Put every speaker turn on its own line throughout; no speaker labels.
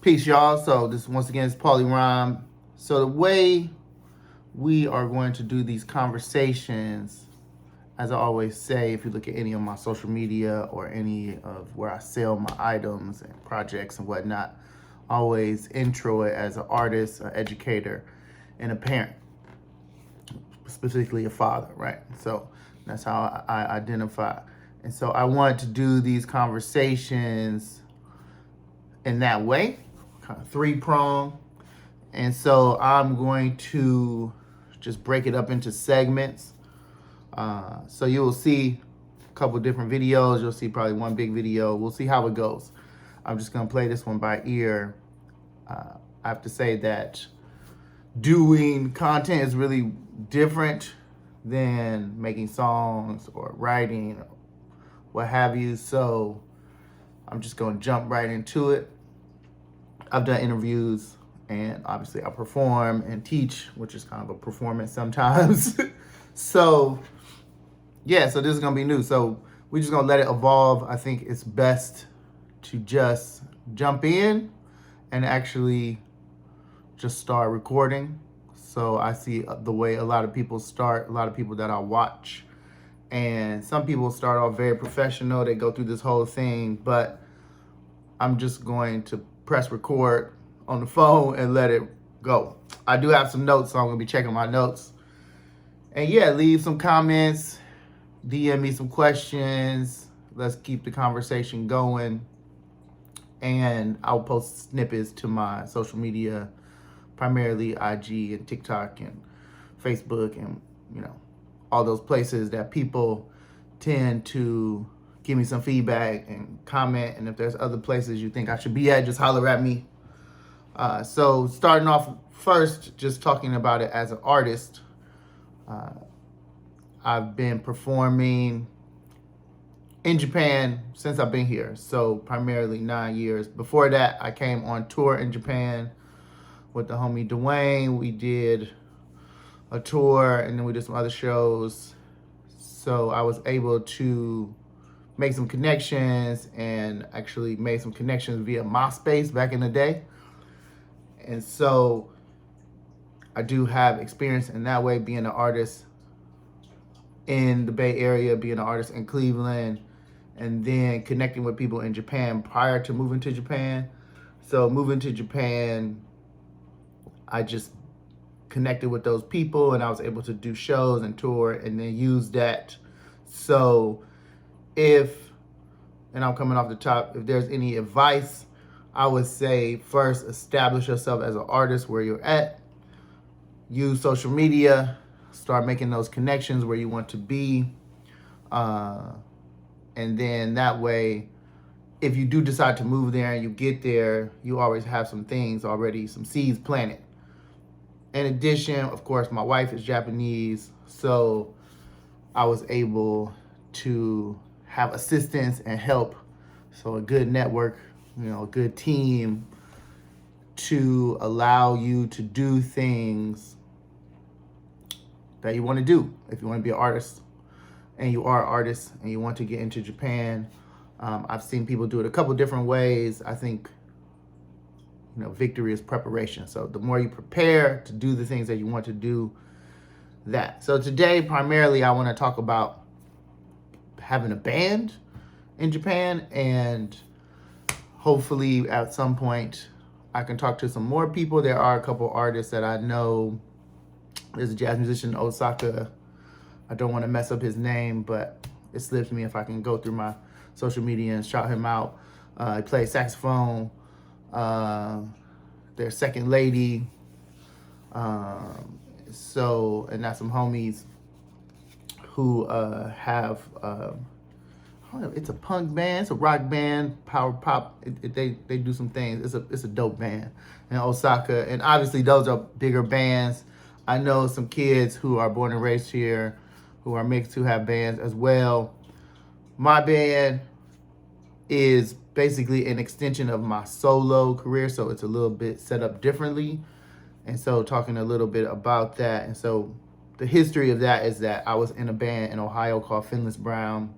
Peace, y'all. So this once again is Paulie Rhyme. So the way we are going to do these conversations, as I always say, if you look at any of my social media or any of where I sell my items and projects and whatnot, I always intro it as an artist, an educator, and a parent, specifically a father, right? So that's how I identify. And so I want to do these conversations in that way, kind of three-prong. And so I'm going to just break it up into segments. So you will see a couple different videos. You'll see probably one big video. We'll see how it goes. I'm just going to play this one by ear. I have to say that doing content is really different than making songs or writing or what have you. So I'm just going to jump right into it. I've done interviews and obviously I perform and teach, which is kind of a performance sometimes. So yeah, so this is going to be new. So we're just going to let it evolve. I think it's best to just jump in and actually just start recording. So I see the way a lot of people start, a lot of people that I watch. And some people start off very professional. They go through this whole thing, but I'm just going to press record on the phone and let it go. I do have some notes, so I'm going to be checking my notes. And yeah, leave some comments, DM me some questions. Let's keep the conversation going. And I'll post snippets to my social media, primarily IG and TikTok and Facebook and, all those places that people tend to give me some feedback and comment. And if there's other places you think I should be at, just holler at me. So starting off first, just talking about it as an artist. I've been performing in Japan since I've been here. So primarily 9 years. Before that, I came on tour in Japan with the homie Dwayne. We did a tour and then we did some other shows. So I was able to make some connections and actually made some connections via MySpace back in the day. And so I do have experience in that way, being an artist in the Bay Area, being an artist in Cleveland, and then connecting with people in Japan prior to moving to Japan. So moving to Japan, I just connected with those people and I was able to do shows and tour and then use that. So and I'm coming off the top, if there's any advice, I would say first establish yourself as an artist where you're at. Use social media, start making those connections where you want to be. And then that way, if you do decide to move there and you get there, you always have some things already, some seeds planted. In addition, of course, my wife is Japanese, so I was able to have assistance and help. So a good network, a good team to allow you to do things that you want to do. If you want to be an artist and you are an artist and you want to get into Japan, I've seen people do it a couple different ways. I think victory is preparation. So the more you prepare to do the things that you want to do, that. So today, primarily, I want to talk about having a band in Japan, and hopefully at some point I can talk to some more people. There are a couple artists that I know. There's a jazz musician in Osaka. I don't want to mess up his name, but it slips me if I can go through my social media and shout him out. He plays saxophone. Their second lady. And that's some homies who have, it's a punk band, it's a rock band, power pop. They do some things. It's a dope band in Osaka. And obviously those are bigger bands. I know some kids who are born and raised here who are mixed who have bands as well. My band is basically an extension of my solo career, so it's a little bit set up differently. And so talking a little bit about that. And so the history of that is that I was in a band in Ohio called Finless Brown.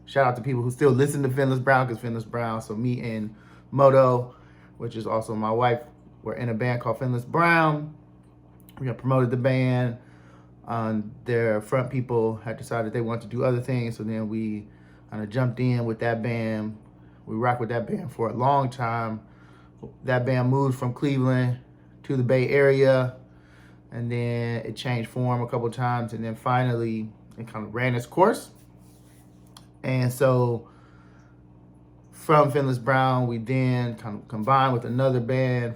Shout out to people who still listen to Finless Brown, because Finless Brown, so me and Moto which is also my wife, were in a band called Finless Brown. We got promoted the band. Their front people had decided they wanted to do other things, so then we kind of jumped in with that band. We rocked with that band for a long time. That band moved from Cleveland to the Bay Area, and then it changed form a couple times, and then finally it kind of ran its course. And so from Finless Brown, we then kind of combined with another band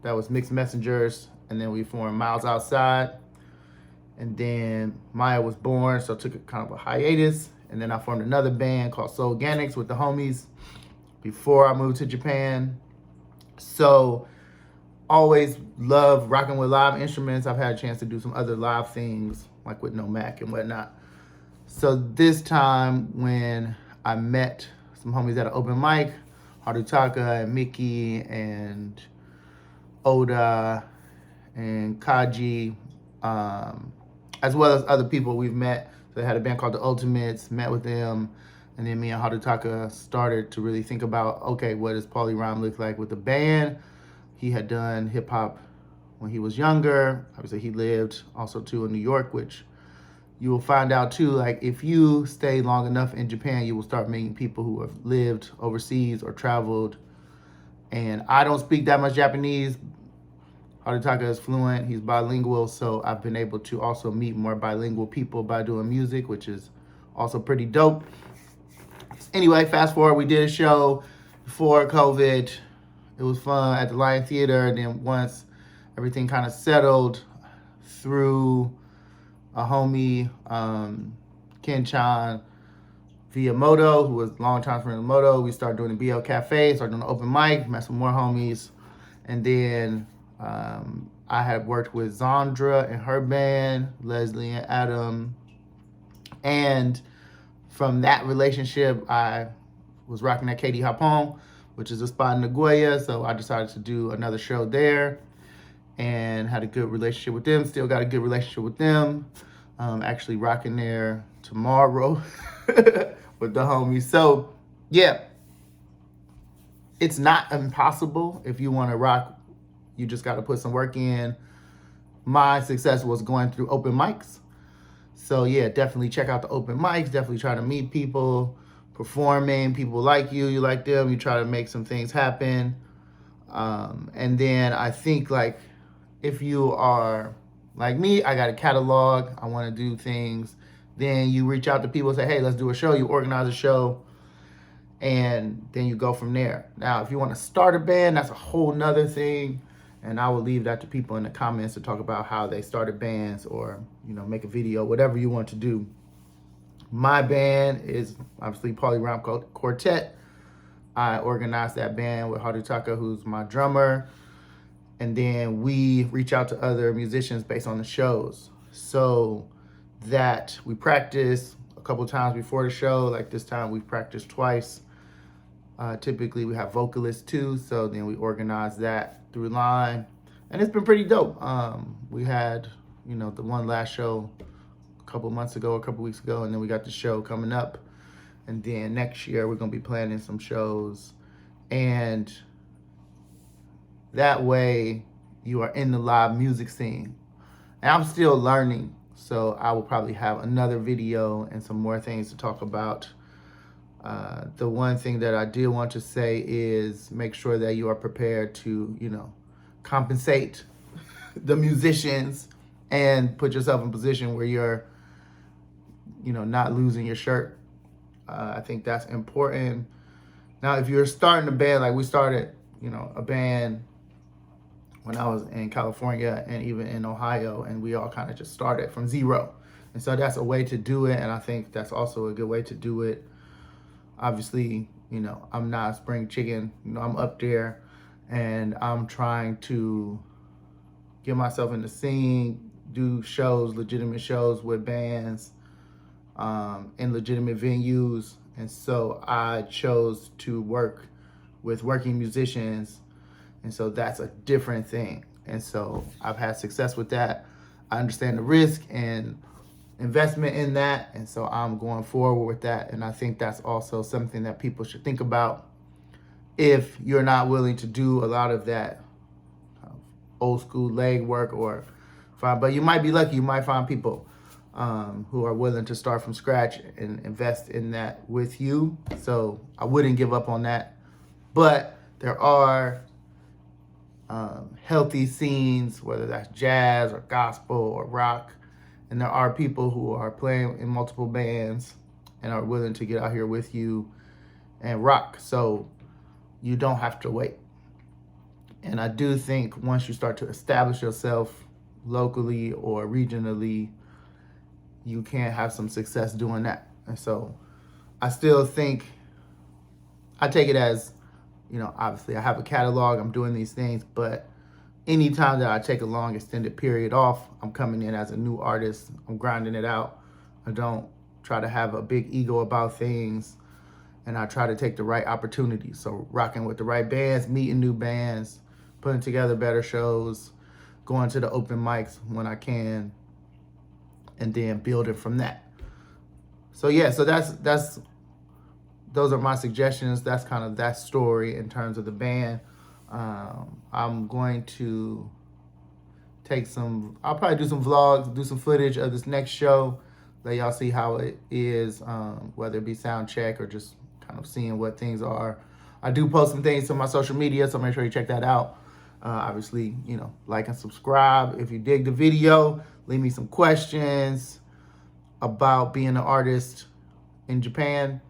that was Mixed Messengers, and then we formed Miles Outside. And then Maya was born, so I took a kind of a hiatus. And then I formed another band called Soul Organics with the homies before I moved to Japan. So always love rocking with live instruments. I've had a chance to do some other live things, like with No Mac and whatnot. So this time when I met some homies at an open mic, Harutaka and Mickey and Oda and Kaji, as well as other people we've met. So they had a band called The Ultimates, met with them, and then me and Harutaka started to really think about, okay, what does Paulie Rhyme look like with the band? He had done hip hop when he was younger. Obviously he lived also too in New York, which you will find out too, like if you stay long enough in Japan, you will start meeting people who have lived overseas or traveled. And I don't speak that much Japanese. Harutaka is fluent, he's bilingual, so I've been able to also meet more bilingual people by doing music, which is also pretty dope. Anyway, fast forward, we did a show before COVID. It was fun at the Lion Theater, and then once everything kind of settled through a homie, Ken-chan, via Moto, who was a long time friend of Moto, we started doing the BL Cafe, started doing the open mic, met some more homies, and then I had worked with Zandra and her band, Leslie and Adam. And from that relationship, I was rocking at KD Hapon, which is a spot in Nagoya. So I decided to do another show there and had a good relationship with them. Still got a good relationship with them. Actually rocking there tomorrow with the homies. So yeah, it's not impossible if you want to rock. You just got to put some work in. My success was going through open mics. So yeah, definitely check out the open mics. Definitely try to meet people, performing. People like you like them. You try to make some things happen. And then I think like if you are like me, I got a catalog. I want to do things. Then you reach out to people and say, hey, let's do a show. You organize a show. And then you go from there. Now, if you want to start a band, that's a whole nother thing. And I will leave that to people in the comments to talk about how they started bands or, you know, make a video, whatever you want to do. My band is obviously Paulie Rhyme Quartet. I organized that band with Harutaka, who's my drummer. And then we reach out to other musicians based on the shows. So that we practice a couple times before the show. Like this time we practiced twice. Typically we have vocalists too, so then we organize that through line, and it's been pretty dope. We had, you know, the one last show a couple months ago, a couple weeks ago, and then we got the show coming up, and then next year we're gonna be planning some shows, and that way you are in the live music scene. And I'm still learning, so I will probably have another video and some more things to talk about. The one thing that I do want to say is make sure that you are prepared to, you know, compensate the musicians and put yourself in a position where you're, you know, not losing your shirt. I think that's important. Now, if you're starting a band, like we started, you know, a band when I was in California and even in Ohio, and we all kind of just started from zero. And so that's a way to do it, and I think that's also a good way to do it. Obviously, you know, I'm not a spring chicken. You know, I'm up there, and I'm trying to get myself in the scene, do shows, legitimate shows with bands, in legitimate venues. And so I chose to work with working musicians. And so that's a different thing. And so I've had success with that. I understand the risk and investment in that. And so I'm going forward with that. And I think that's also something that people should think about. if you're not willing to do a lot of that old school leg work but you might be lucky. You might find people who are willing to start from scratch and invest in that with you. So I wouldn't give up on that. But there are healthy scenes, whether that's jazz or gospel or rock. And there are people who are playing in multiple bands and are willing to get out here with you and rock. So you don't have to wait. And I do think once you start to establish yourself locally or regionally, you can have some success doing that. And so I still think, I take it as, obviously I have a catalog, I'm doing these things, but anytime that I take a long extended period off, I'm coming in as a new artist, I'm grinding it out. I don't try to have a big ego about things, and I try to take the right opportunities. So rocking with the right bands, meeting new bands, putting together better shows, going to the open mics when I can, and then building from that. So yeah, so those are my suggestions. That's kind of that story in terms of the band. I'm going to I'll probably do some vlogs, do some footage of this next show, let y'all see how it is, whether it be sound check or just kind of seeing what things are. I do post some things to my social media, so make sure you check that out. Obviously, like and subscribe. If you dig the video, leave me some questions about being an artist in Japan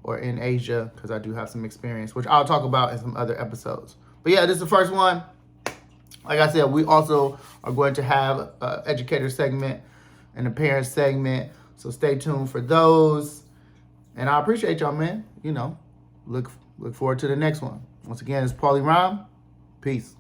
or in Asia, because I do have some experience, which I'll talk about in some other episodes. But yeah, this is the first one. Like I said, we also are going to have an educator segment and a parent segment, so stay tuned for those. And I appreciate y'all, man. Look forward to the next one. Once again, it's Paulie Rhyme. Peace.